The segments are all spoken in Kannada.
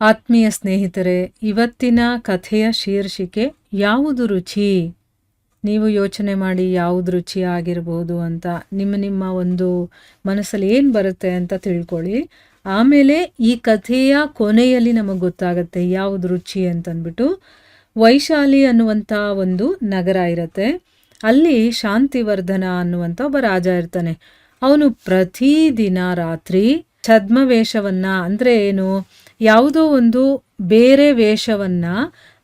ಆತ್ಮೀಯ ಸ್ನೇಹಿತರೆ, ಇವತ್ತಿನ ಕಥೆಯ ಶೀರ್ಷಿಕೆ ಯಾವುದು ರುಚಿ? ನೀವು ಯೋಚನೆ ಮಾಡಿ ಯಾವುದು ರುಚಿ ಆಗಿರ್ಬೋದು ಅಂತ. ನಿಮ್ಮ ಒಂದು ಮನಸ್ಸಲ್ಲಿ ಏನು ಬರುತ್ತೆ ಅಂತ ತಿಳ್ಕೊಳ್ಳಿ. ಆಮೇಲೆ ಈ ಕಥೆಯ ಕೊನೆಯಲ್ಲಿ ನಮಗೆ ಗೊತ್ತಾಗುತ್ತೆ ಯಾವುದು ರುಚಿ ಅಂತಂದ್ಬಿಟ್ಟು. ವೈಶಾಲಿ ಅನ್ನುವಂಥ ಒಂದು ನಗರ ಇರುತ್ತೆ. ಅಲ್ಲಿ ಶಾಂತಿವರ್ಧನ ಅನ್ನುವಂಥ ಒಬ್ಬ ರಾಜ ಇರ್ತಾನೆ. ಅವನು ಪ್ರತಿದಿನ ರಾತ್ರಿ ಛದ್ಮವೇಷವನ್ನ ಅಂದರೆ ಏನು, ಯಾವುದೋ ಒಂದು ಬೇರೆ ವೇಷವನ್ನ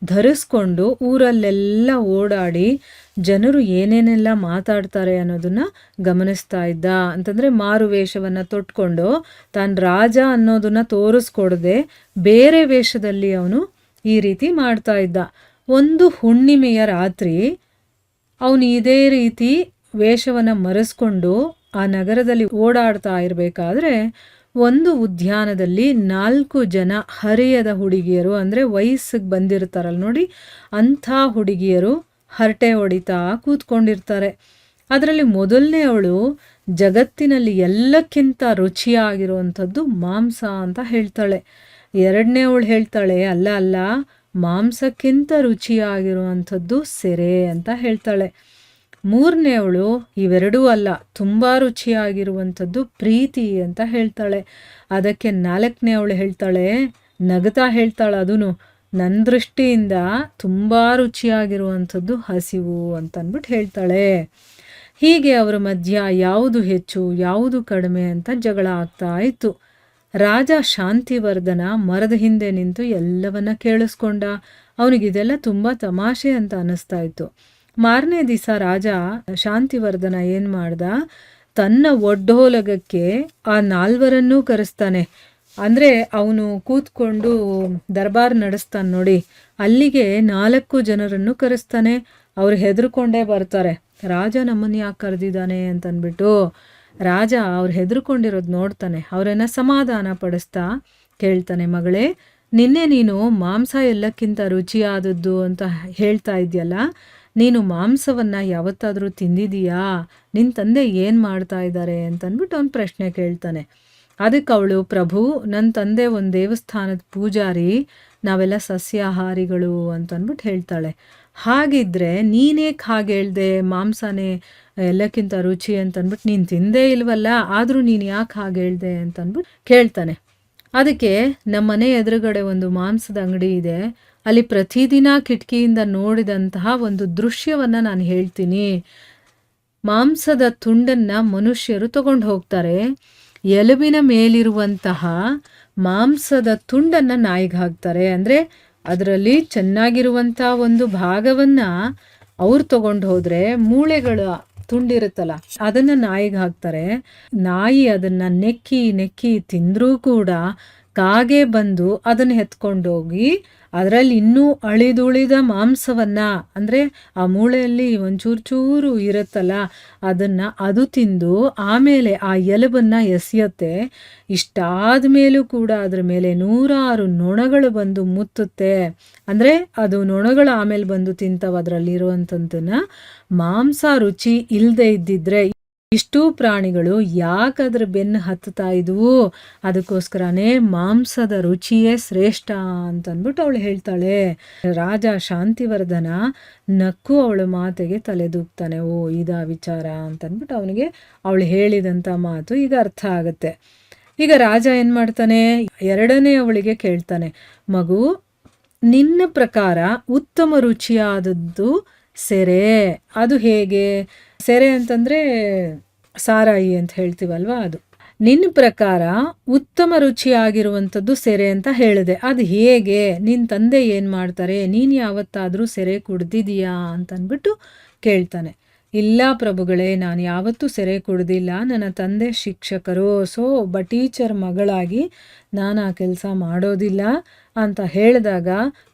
ಧರಿಸ್ಕೊಂಡು ಊರಲ್ಲೆಲ್ಲ ಓಡಾಡಿ ಜನರು ಏನೇನೆಲ್ಲ ಮಾತಾಡ್ತಾರೆ ಅನ್ನೋದನ್ನ ಗಮನಿಸ್ತಾ ಇದ್ದ. ಅಂತಂದರೆ ಮಾರು ವೇಷವನ್ನು ತೊಟ್ಕೊಂಡು ತಾನು ರಾಜ ಅನ್ನೋದನ್ನ ತೋರಿಸ್ಕೊಡದೆ ಬೇರೆ ವೇಷದಲ್ಲಿ ಅವನು ಈ ರೀತಿ ಮಾಡ್ತಾ ಇದ್ದ. ಒಂದು ಹುಣ್ಣಿಮೆಯ ರಾತ್ರಿ ಅವನು ಇದೇ ರೀತಿ ವೇಷವನ್ನು ಮರೆಸ್ಕೊಂಡು ಆ ನಗರದಲ್ಲಿ ಓಡಾಡ್ತಾ ಇರಬೇಕಾದ್ರೆ ಒಂದು ಉದ್ಯಾನದಲ್ಲಿ 4 ಜನ ಹರೆಯದ ಹುಡುಗಿಯರು, ಅಂದರೆ ವಯಸ್ಸಿಗೆ ಬಂದಿರ್ತಾರಲ್ಲ ನೋಡಿ, ಅಂಥ ಹುಡುಗಿಯರು ಹರಟೆ ಹೊಡಿತಾ ಕೂತ್ಕೊಂಡಿರ್ತಾರೆ. ಅದರಲ್ಲಿ ಮೊದಲನೇ ಅವಳು ಜಗತ್ತಿನಲ್ಲಿ ಎಲ್ಲಕ್ಕಿಂತ ರುಚಿಯಾಗಿರುವಂಥದ್ದು ಮಾಂಸ ಅಂತ ಹೇಳ್ತಾಳೆ. ಎರಡನೇ ಅವಳು ಹೇಳ್ತಾಳೆ ಅಲ್ಲ ಮಾಂಸಕ್ಕಿಂತ ರುಚಿಯಾಗಿರುವಂಥದ್ದು ಸೆರೆ ಅಂತ ಹೇಳ್ತಾಳೆ. ಮೂರನೇ ಅವಳು ಇವೆರಡೂ ಅಲ್ಲ, ತುಂಬ ರುಚಿಯಾಗಿರುವಂಥದ್ದು ಪ್ರೀತಿ ಅಂತ ಹೇಳ್ತಾಳೆ. ಅದಕ್ಕೆ ನಾಲ್ಕನೇ ಅವಳು ಹೇಳ್ತಾಳೆ, ನಗ್ತಾ ಹೇಳ್ತಾಳೆ, ಅದೂ ನನ್ನ ದೃಷ್ಟಿಯಿಂದ ತುಂಬ ರುಚಿಯಾಗಿರುವಂಥದ್ದು ಹಸಿವು ಅಂತಂದ್ಬಿಟ್ಟು ಹೇಳ್ತಾಳೆ. ಹೀಗೆ ಅವರ ಮಧ್ಯ ಯಾವುದು ಹೆಚ್ಚು ಯಾವುದು ಕಡಿಮೆ ಅಂತ ಜಗಳ ಆಗ್ತಾ ಇತ್ತು. ರಾಜ ಶಾಂತಿವರ್ಧನ ಮರದ ಹಿಂದೆ ನಿಂತು ಎಲ್ಲವನ್ನ ಕೇಳಿಸ್ಕೊಂಡ. ಅವನಿಗಿದೆಲ್ಲ ತುಂಬ ತಮಾಷೆ ಅಂತ ಅನ್ನಿಸ್ತಾ ಇತ್ತು. ಮಾರನೇ ದಿವಸ ರಾಜ ಶಾಂತಿವರ್ಧನ ಏನು ಮಾಡ್ದ, ತನ್ನ ಒಡ್ಡೋಲಗಕ್ಕೆ ಆ 4 ಕರೆಸ್ತಾನೆ. ಅಂದರೆ ಅವನು ಕೂತ್ಕೊಂಡು ದರ್ಬಾರ್ ನಡೆಸ್ತಾನೆ ನೋಡಿ, ಅಲ್ಲಿಗೆ 4 ಜನರನ್ನು ಕರೆಸ್ತಾನೆ. ಅವ್ರು ಹೆದರ್ಕೊಂಡೇ ಬರ್ತಾರೆ. ರಾಜ ನಮ್ಮನ್ನು ಯಾಕೆ ಕರೆದಿದ್ದಾನೆ ಅಂತಂದ್ಬಿಟ್ಟು. ರಾಜ ಅವ್ರು ಹೆದರ್ಕೊಂಡಿರೋದು ನೋಡ್ತಾನೆ. ಅವರನ್ನು ಸಮಾಧಾನ ಪಡಿಸ್ತಾ ಕೇಳ್ತಾನೆ, ಮಗಳೇ, ನಿನ್ನೆ ನೀನು ಮಾಂಸ ಎಲ್ಲಕ್ಕಿಂತ ರುಚಿಯಾದದ್ದು ಅಂತ ಹೇಳ್ತಾ ಇದೆಯಲ್ಲ, ನೀನು ಮಾಂಸವನ್ನು ಯಾವತ್ತಾದರೂ ತಿಂದಿದೀಯಾ? ನಿನ್ನ ತಂದೆ ಏನು ಮಾಡ್ತಾ ಇದ್ದಾರೆ ಅಂತಂದ್ಬಿಟ್ಟು ಅವ್ನು ಪ್ರಶ್ನೆ ಕೇಳ್ತಾನೆ. ಅದಕ್ಕೆ ಅವಳು, ಪ್ರಭು, ನನ್ನ ತಂದೆ ಒಂದು ದೇವಸ್ಥಾನದ ಪೂಜಾರಿ, ನಾವೆಲ್ಲ ಸಸ್ಯಾಹಾರಿಗಳು ಅಂತಂದ್ಬಿಟ್ಟು ಹೇಳ್ತಾಳೆ. ಹಾಗಿದ್ರೆ ನೀನೇಕೆ ಹಾಗೆ ಹೇಳ್ದೆ, ಮಾಂಸನೇ ಎಲ್ಲಕ್ಕಿಂತ ರುಚಿ ಅಂತಂದ್ಬಿಟ್ಟು ನೀನು ತಿಂದೇ ಇಲ್ವಲ್ಲ, ಆದರೂ ನೀನು ಯಾಕೆ ಹಾಗೆ ಹೇಳ್ದೆ ಅಂತಂದ್ಬಿಟ್ಟು ಕೇಳ್ತಾನೆ. ಅದಕ್ಕೆ ನಮ್ಮ ಮನೆ ಎದುರುಗಡೆ ಒಂದು ಮಾಂಸದ ಅಂಗಡಿ ಇದೆ, ಅಲ್ಲಿ ಪ್ರತಿದಿನ ಕಿಟಕಿಯಿಂದ ನೋಡಿದಂತಹ ಒಂದು ದೃಶ್ಯವನ್ನು ನಾನು ಹೇಳ್ತೀನಿ. ಮಾಂಸದ ತುಂಡನ್ನು ಮನುಷ್ಯರು ತಗೊಂಡು ಹೋಗ್ತಾರೆ, ಎಲುಬಿನ ಮೇಲಿರುವಂತಹ ಮಾಂಸದ ತುಂಡನ್ನು ನಾಯಿಗೆ ಹಾಕ್ತಾರೆ. ಅಂದರೆ ಅದರಲ್ಲಿ ಚೆನ್ನಾಗಿರುವಂಥ ಒಂದು ಭಾಗವನ್ನು ಅವ್ರು ತಗೊಂಡು ಹೋದರೆ ಮೂಳೆಗಳ ತುಂಡಿರುತ್ತಲ್ಲ ಅದನ್ನು ನಾಯಿಗೆ ಹಾಕ್ತಾರೆ. ನಾಯಿ ಅದನ್ನು ನೆಕ್ಕಿ ತಿಂದರೂ ಕೂಡ ಕಾಗೆ ಬಂದು ಅದನ್ನು ಎತ್ಕೊಂಡೋಗಿ ಅದರಲ್ಲಿ ಇನ್ನೂ ಅಳಿದುಳಿದ ಮಾಂಸವನ್ನು, ಅಂದರೆ ಆ ಮೂಳೆಯಲ್ಲಿ ಒಂಚೂರು ಇರುತ್ತಲ್ಲ ಅದು ತಿಂದು ಆಮೇಲೆ ಆ ಎಲುಬನ್ನು ಎಸೆಯುತ್ತೆ. ಇಷ್ಟಾದ ಮೇಲೂ ಕೂಡ ಅದ್ರ ಮೇಲೆ 100 ನೊಣಗಳು ಬಂದು ಮುತ್ತುತ್ತೆ. ಅಂದರೆ ಅದು ನೊಣಗಳು ಆಮೇಲೆ ಬಂದು ತಿಂತಾವ ಅದರಲ್ಲಿರುವಂಥದ್ದನ್ನು. ಮಾಂಸ ರುಚಿ ಇಲ್ಲದೆ ಇದ್ದಿದ್ರೆ ಇಷ್ಟೂ ಪ್ರಾಣಿಗಳು ಯಾಕಾದ್ರೆ ಬೆನ್ನು ಹತ್ತುತ್ತಾ ಇದ್ವು? ಅದಕ್ಕೋಸ್ಕರನೇ ಮಾಂಸದ ರುಚಿಯೇ ಶ್ರೇಷ್ಠ ಅಂತಂದ್ಬಿಟ್ಟು ಅವಳು ಹೇಳ್ತಾಳೆ. ರಾಜ ಶಾಂತಿವರ್ಧನ ನಕ್ಕು ಅವಳ ಮಾತಿಗೆ ತಲೆದೂಗ್ತಾನೆ. ಓ, ಇದಾ ವಿಚಾರ ಅಂತಂದ್ಬಿಟ್ಟು ಅವನಿಗೆ ಅವಳು ಹೇಳಿದಂಥ ಮಾತು ಈಗ ಅರ್ಥ ಆಗುತ್ತೆ. ಈಗ ರಾಜ ಏನು ಮಾಡ್ತಾನೆ, ಎರಡನೇ ಅವಳಿಗೆ ಕೇಳ್ತಾನೆ, ಮಗು, ನಿನ್ನ ಪ್ರಕಾರ ಉತ್ತಮ ರುಚಿಯಾದದ್ದು ಸೆರೆ, ಅದು ಹೇಗೆ? ಸೆರೆ ಅಂತಂದರೆ ಸಾರಾಯಿ ಅಂತ ಹೇಳ್ತೀವಲ್ವ, ಅದು. ನಿನ್ನ ಪ್ರಕಾರ ಉತ್ತಮ ರುಚಿಯಾಗಿರುವಂಥದ್ದು ಸೆರೆ ಅಂತ ಹೇಳಿದೆ, ಅದು ಹೇಗೆ? ನಿನ್ನ ತಂದೆ ಏನು ಮಾಡ್ತಾರೆ? ನೀನು ಯಾವತ್ತಾದರೂ ಸೆರೆ ಕುಡ್ದಿದೀಯಾ ಅಂತಂದ್ಬಿಟ್ಟು ಕೇಳ್ತಾನೆ. ಇಲ್ಲ ಪ್ರಭುಗಳೇ, ನಾನು ಯಾವತ್ತೂ ಸೆರೆ ಕುಡ್ದಿಲ್ಲ. ನನ್ನ ತಂದೆ ಶಿಕ್ಷಕರು, ಒಬ್ಬ ಟೀಚರ್ ಮಗಳಾಗಿ ನಾನು ಆ ಕೆಲಸ ಮಾಡೋದಿಲ್ಲ ಅಂತ ಹೇಳಿದಾಗ,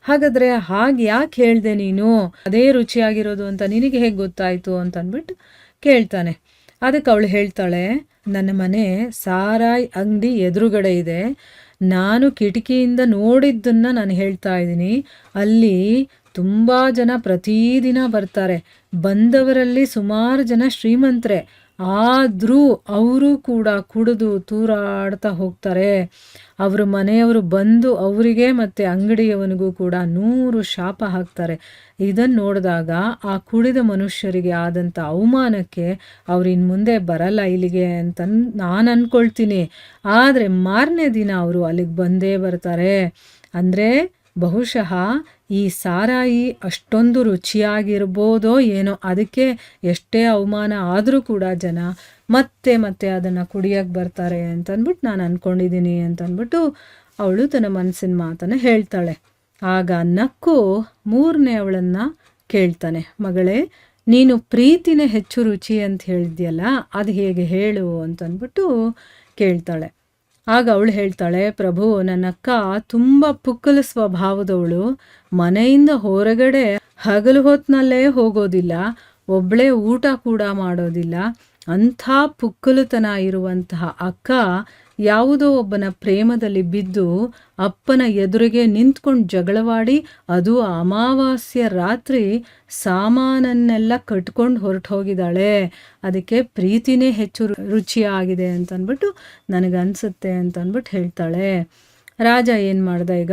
ಹಾಗಾದರೆ ಹಾಗೆ ಯಾಕೆ ಹೇಳಿದೆ ನೀನು? ಅದೇ ರುಚಿಯಾಗಿರೋದು ಅಂತ ನಿನಗೆ ಹೇಗೆ ಗೊತ್ತಾಯಿತು ಅಂತಂದ್ಬಿಟ್ಟು ಕೇಳ್ತಾನೆ. ಅದಕ್ಕೆ ಅವಳು ಹೇಳ್ತಾಳೆ, ನನ್ನ ಮನೆ ಸಾರಾಯಿ ಅಂಗಡಿ ಎದುರುಗಡೆ ಇದೆ, ನಾನು ಕಿಟಕಿಯಿಂದ ನೋಡಿದ್ದನ್ನು ನಾನು ಹೇಳ್ತಾ ಇದ್ದೀನಿ. ಅಲ್ಲಿ ತುಂಬ ಜನ ಪ್ರತಿದಿನ ಬರ್ತಾರೆ. ಬಂದವರಲ್ಲಿ ಸುಮಾರು ಜನ ಶ್ರೀಮಂತರೇ, ಆದರೂ ಅವರು ಕೂಡ ಕುಡಿದು ತೂರಾಡ್ತಾ ಹೋಗ್ತಾರೆ. ಅವ್ರ ಮನೆಯವರು ಬಂದು ಅವರಿಗೆ ಮತ್ತು ಅಂಗಡಿಯವನಿಗೂ ಕೂಡ 100 ಶಾಪ ಹಾಕ್ತಾರೆ. ಇದನ್ನು ನೋಡಿದಾಗ ಆ ಕುಡಿದ ಮನುಷ್ಯರಿಗೆ ಆದಂಥ ಅವಮಾನಕ್ಕೆ ಅವ್ರು ಇನ್ನು ಮುಂದೆ ಬರಲ್ಲ ಇಲ್ಲಿಗೆ ಅಂತ ನಾನು ಅಂದ್ಕೊಳ್ತೀನಿ. ಆದರೆ ಮಾರನೇ ದಿನ ಅವರು ಅಲ್ಲಿಗೆ ಬಂದೇ ಬರ್ತಾರೆ. ಅಂದರೆ ಬಹುಶಃ ಈ ಸಾರಾಯಿ ಅಷ್ಟೊಂದು ರುಚಿಯಾಗಿರ್ಬೋದೋ ಏನೋ, ಅದಕ್ಕೆ ಎಷ್ಟೇ ಅವಮಾನ ಆದರೂ ಕೂಡ ಜನ ಮತ್ತೆ ಮತ್ತೆ ಅದನ್ನು ಕುಡಿಯೋಕ್ಕೆ ಬರ್ತಾರೆ ಅಂತಂದ್ಬಿಟ್ಟು ನಾನು ಅಂದ್ಕೊಂಡಿದ್ದೀನಿ ಅಂತಂದ್ಬಿಟ್ಟು ಅವಳು ತನ್ನ ಮನಸ್ಸಿನ ಮಾತನ್ನು ಹೇಳ್ತಾಳೆ. ಆಗ ನಕ್ಕು 3ನೇ ಅವಳನ್ನು ಕೇಳ್ತಾನೆ, ಮಗಳೇ ನೀನು ಪ್ರೀತಿನೇ ಹೆಚ್ಚು ರುಚಿ ಅಂತ ಹೇಳಿದ್ಯಲ್ಲ, ಅದು ಹೇಗೆ ಹೇಳು ಅಂತಂದ್ಬಿಟ್ಟು ಕೇಳ್ತಾಳೆ. ಆಗ ಅವಳು ಹೇಳ್ತಾಳೆ, ಪ್ರಭು ನನ್ನ ಅಕ್ಕ ತುಂಬ ಪುಕ್ಕಲ ಸ್ವಭಾವದವಳು, ಮನೆಯಿಂದ ಹೊರಗಡೆ ಹಗಲು ಹೊತ್ತಿನಲ್ಲೇ ಹೋಗೋದಿಲ್ಲ, ಒಬ್ಬಳೇ ಊಟ ಕೂಡ ಮಾಡೋದಿಲ್ಲ. ಅಂಥ ಪುಕ್ಕಲುತನ ಇರುವಂತಹ ಅಕ್ಕ ಯಾವುದೋ ಒಬ್ಬನ ಪ್ರೇಮದಲ್ಲಿ ಬಿದ್ದು ಅಪ್ಪನ ಎದುರಿಗೆ ನಿಂತ್ಕೊಂಡು ಜಗಳವಾಡಿ, ಅದು ಅಮಾವಾಸ್ಯ ರಾತ್ರಿ ಸಾಮಾನನ್ನೆಲ್ಲ ಕಟ್ಕೊಂಡು ಹೊರಟು ಹೋಗಿದ್ದಾಳೆ. ಅದಕ್ಕೆ ಪ್ರೀತಿನೇ ಹೆಚ್ಚು ರುಚಿಯಾಗಿದೆ ಅಂತಂದ್ಬಿಟ್ಟು ನನಗನ್ಸುತ್ತೆ ಅಂತಂದ್ಬಿಟ್ಟು ಹೇಳ್ತಾಳೆ. ರಾಜ ಏನು ಮಾಡ್ದ, ಈಗ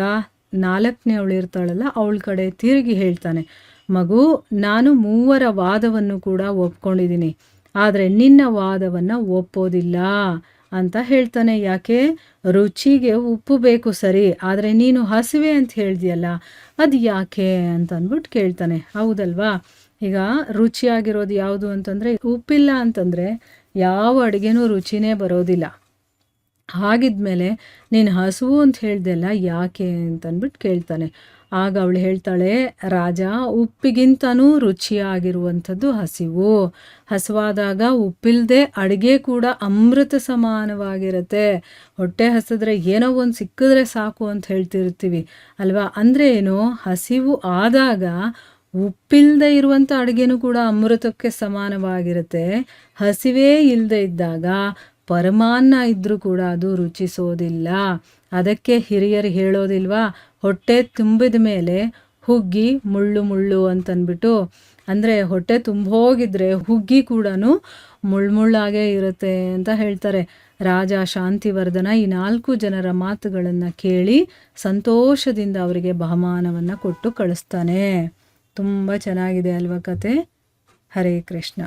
4ನೇ ಅವಳು ಇರ್ತಾಳಲ್ಲ ಅವಳ ಕಡೆ ತಿರುಗಿ ಹೇಳ್ತಾನೆ, ಮಗು ನಾನು 3ರ ವಾದವನ್ನು ಕೂಡ ಒಪ್ಕೊಂಡಿದ್ದೀನಿ, ಆದರೆ ನಿನ್ನ ವಾದವನ್ನು ಒಪ್ಪೋದಿಲ್ಲ ಅಂತ ಹೇಳ್ತಾನೆ. ಯಾಕೆ? ರುಚಿಗೆ ಉಪ್ಪು ಬೇಕು ಸರಿ, ಆದರೆ ನೀನು ಹಸಿವೆ ಅಂತ ಹೇಳ್ದಿಯಲ್ಲ, ಅದು ಯಾಕೆ ಅಂತ ಅಂದ್ಬಿಟ್ಟು ಕೇಳ್ತಾನೆ. ಹೌದಲ್ವಾ? ಈಗ ರುಚಿಯಾಗಿರೋದು ಯಾವುದು ಅಂತಂದರೆ, ಉಪ್ಪಿಲ್ಲ ಅಂತಂದರೆ ಯಾವ ಅಡುಗೆನೂ ರುಚಿನೇ ಬರೋದಿಲ್ಲ. ಹಾಗಿದ್ಮೇಲೆ ನೀನು ಹಸುವು ಅಂತ ಹೇಳ್ದೆಲ್ಲ ಯಾಕೆ ಅಂತಂದ್ಬಿಟ್ಟು ಕೇಳ್ತಾನೆ. ಆಗ ಅವಳು ಹೇಳ್ತಾಳೆ, ರಾಜ ಉಪ್ಪಿಗಿಂತನೂ ರುಚಿಯಾಗಿರುವಂಥದ್ದು ಹಸಿವು. ಹಸಿವಾದಾಗ ಉಪ್ಪಿಲ್ಲದೆ ಅಡುಗೆ ಕೂಡ ಅಮೃತ ಸಮಾನವಾಗಿರುತ್ತೆ. ಹೊಟ್ಟೆ ಹಸಿದ್ರೆ ಏನೋ ಒಂದು ಸಿಕ್ಕಿದ್ರೆ ಸಾಕು ಅಂತ ಹೇಳ್ತಿರ್ತೀವಿ ಅಲ್ವಾ? ಅಂದರೆ ಏನು, ಹಸಿವು ಆದಾಗ ಉಪ್ಪಿಲ್ಲದೆ ಇರುವಂಥ ಅಡುಗೆನೂ ಕೂಡ ಅಮೃತಕ್ಕೆ ಸಮಾನವಾಗಿರುತ್ತೆ. ಹಸಿವೇ ಇಲ್ಲದೆ ಇದ್ದಾಗ ಪರಮಾನ್ನ ಇದ್ದರೂ ಕೂಡ ಅದು ರುಚಿಸೋದಿಲ್ಲ. ಅದಕ್ಕೆ ಹಿರಿಯರು ಹೇಳೋದಿಲ್ವಾ, ಹೊಟ್ಟೆ ತುಂಬಿದ ಮೇಲೆ ಹುಗ್ಗಿ ಮುಳ್ಳು ಮುಳ್ಳು ಅಂತಂದ್ಬಿಟ್ಟು. ಅಂದರೆ ಹೊಟ್ಟೆ ತುಂಬೋಗಿದ್ರೆ ಹುಗ್ಗಿ ಕೂಡ ಮುಳ್ಳುಮುಳ್ಳಾಗೇ ಇರುತ್ತೆ ಅಂತ ಹೇಳ್ತಾರೆ. ರಾಜ ಶಾಂತಿವರ್ಧನ ಈ 4 ಜನರ ಮಾತುಗಳನ್ನು ಕೇಳಿ ಸಂತೋಷದಿಂದ ಅವರಿಗೆ ಬಹುಮಾನವನ್ನು ಕೊಟ್ಟು ಕಳಿಸ್ತಾನೆ. ತುಂಬ ಚೆನ್ನಾಗಿದೆ ಅಲ್ವಾ ಕತೆ? ಹರೇ ಕೃಷ್ಣ.